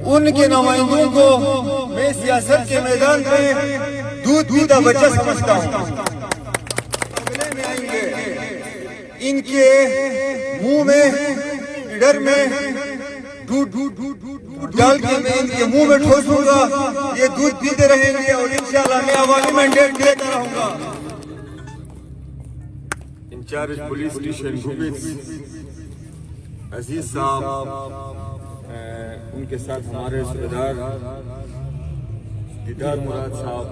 ان کے نمائندوں کو میں سیاست کے میدان میں دودھ پیتا بچہ سمجھتا ہوں. مقابلے میں آئیں گے ان کے منہ میں ڈر میں دودھ ڈال کے میں ان کے منہ میں ٹھوسوں گا. یہ دودھ پیتے رہیں گے اور انشاءاللہ میں عوامی مینڈیٹ دیتا رہوں گا. انچارج پولیس اسٹیشن گوبیت عزیز صاحب، ان کے ساتھ ہمارے صوبیدار دیدار مراد صاحب،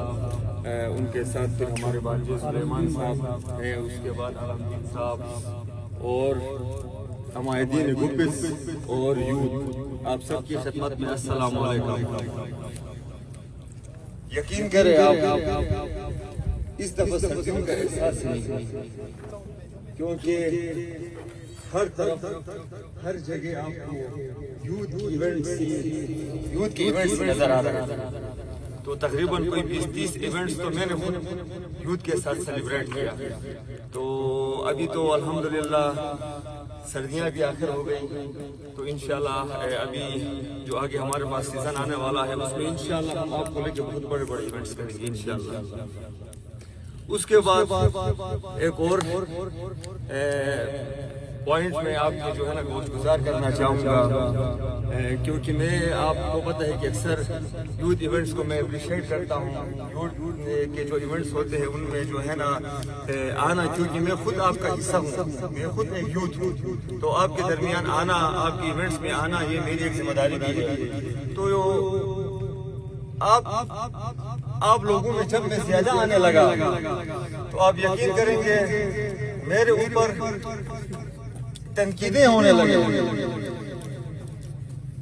ان کے ساتھ پھر ہمارے بانجی سلیمان صاحب ہیں، اس کے بعد علمگیر صاحب اور عمائدین گوبیت اور یوتھ. آپ سب کی خدمت میں السلام علیکم. یقین کریں آپ اس دفعہ سردیوں کا احساس نہیں، کیونکہ ہر طرف ہر جگہ آپ کو یوتھ کے ایونٹس نظر آ رہے ہیں. تو تقریباً کوئی 20-30 ایونٹس تو میں نے یوتھ کے ساتھ سیلیبریٹ کیا. تو ابھی تو الحمدللہ سردیاں بھی آخر ہو گئی، تو انشاءاللہ ابھی جو آگے ہمارے پاس سیزن آنے والا ہے اس میں انشاءاللہ ہم آپ کو لے کے بہت بڑے بڑے ایونٹس کریں گے انشاءاللہ. اس کے بعد ایک اور پوائنٹ میں آپ کے جو ہے نا گزار کرنا چاہوں گا، کیونکہ میں آپ کو پتہ ہے کہ اکثر یوتھ ایونٹس کو میں اپریشیٹ کرتا ہوں. یوتھ کے جو ایونٹس ہوتے ہیں ان میں جو ہے نا آنا، کیونکہ میں خود آپ کا حصہ ہوں، میں خود ایک یوتھ ہوں، تو آپ کے درمیان آنا، آپ کے ایونٹس میں آنا یہ میری ایک ذمہ داری بھی ہے. تو آپ لوگوں میں جب میں زیادہ آنے لگا تو آپ یقین کریں گے میرے اوپر تنقیدیں ہونے لگے.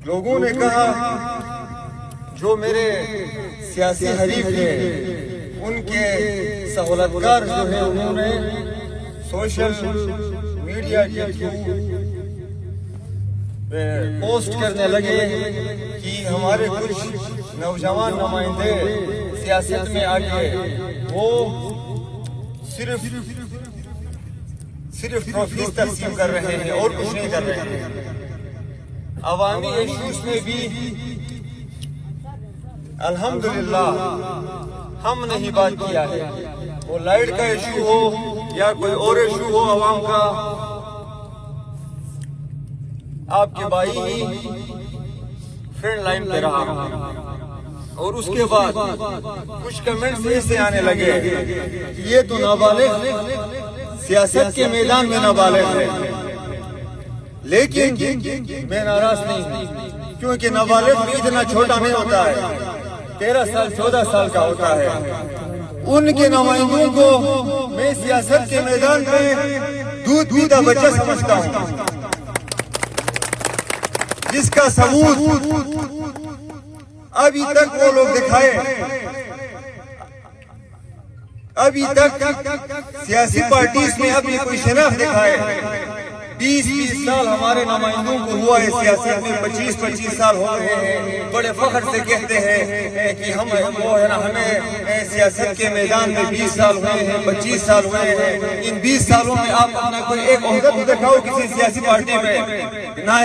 لوگوں نے کہا جو میرے سیاسی حریف ہیں ان کے سہولتکار جو ہیں انہوں نے سوشل میڈیا کے تھرو پوسٹ کرنے لگے کہ ہمارے کچھ نوجوان نمائندے سیاست میں آگے وہ صرف ٹرافیز تقسیم کر رہے ہیں اور کچھ نہیں کر رہے ہیں. عوامی ایشوز میں بھی الحمدللہ ہم نے ہی بات کیا ہے. وہ لائٹ کا ایشو ہو یا کوئی اور ایشو ہو عوام کا، آپ کے بھائی فرنٹ لائن پہ رہا. اور اس کے بعد کچھ کمنٹس ایسے آنے لگے یہ تو نابالغ سیاست کے میدان میں نابالغ ہے. لیکن میں ناراض نہیں ہوں، کیونکہ نابالغ بھی اتنا چھوٹا نہیں ہوتا ہے، 13 سال 14 سال کا ہوتا ہے. ان کے نمائندوں کو میں سیاست کے میدان میں دودھ پیتا بچہ سمجھتا ہوں، جس کا ثبوت ابھی تک وہ لوگ دکھائے. ابھی تک سیاسی پارٹیز میں ابھی کوئی شناخت دکھائے. 20 سال ہمارے نمائندوں کو ہوا ہے سیاست میں، 25 سال ہو رہے ہیں. بڑے فخر سے کہتے ہیں کہ ہم وہ ہے نا ہمیں سیاست کے میدان میں 20 سال ہوئے ہیں، 25 سال ہوئے ہیں. ان 20 سالوں میں آپ اپنا کوئی ایک عہدہ تو دکھاؤ کسی سیاسی پارٹی میں. نہ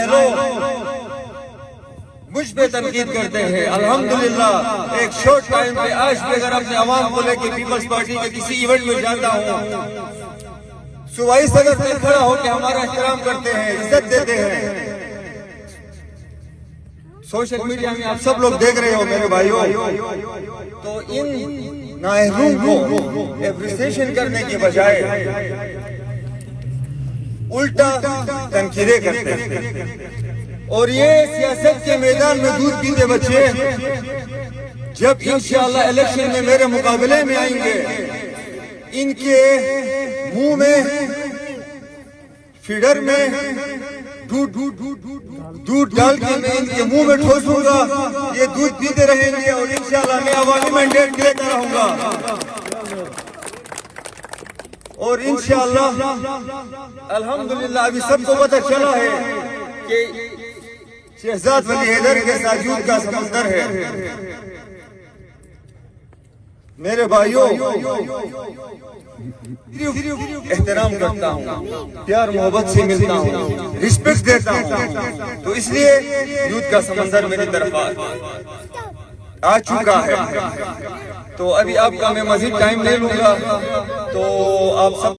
مجھ پہ تنقید کرتے ہیں. الحمدللہ ایک شارٹ ٹائم پہ آج بھی اگر اپنے عوام کو لے کے پیپلز پارٹی کے کسی ایونٹ میں جاتا ہوں، صوبائی صدر سے کھڑا ہو کے ہمارا احترام کرتے ہیں، عزت دیتے ہیں. سوشل میڈیا میں آپ سب لوگ دیکھ رہے ہو میرے بھائیوں. تو ان نااہلوں کو اپریسیشن کرنے کے بجائے الٹا تنقیدیں کرتے ہیں. اور یہ سیاست کے میدان میں دودھ پیتے بچے جب انشاءاللہ الیکشن میں میرے مقابلے میں آئیں گے، ان کے منہ میں فیڈر میں دودھ ڈال کے میں ان کے منہ میں ٹھوسوں گا. یہ دودھ پیتے رہیں گے اور انشاءاللہ میں عوامی مینڈیٹ دیتا رہوں گا. اور انشاءاللہ الحمدللہ ابھی سب کو پتہ چلا ہے کہ شہزاد ولی حیدر کے ساتھ یوتھ کا سمندر ہے. میرے بھائیوں احترام کرتا ہوں، پیار محبت سے ملتا ہوں، رسپیکٹ دیتا ہوں، تو اس لیے یوتھ کا سمندر میری طرف آ چکا ہے۔ تو ابھی آپ کا میں مزید ٹائم لے لوں گا، تو آپ سب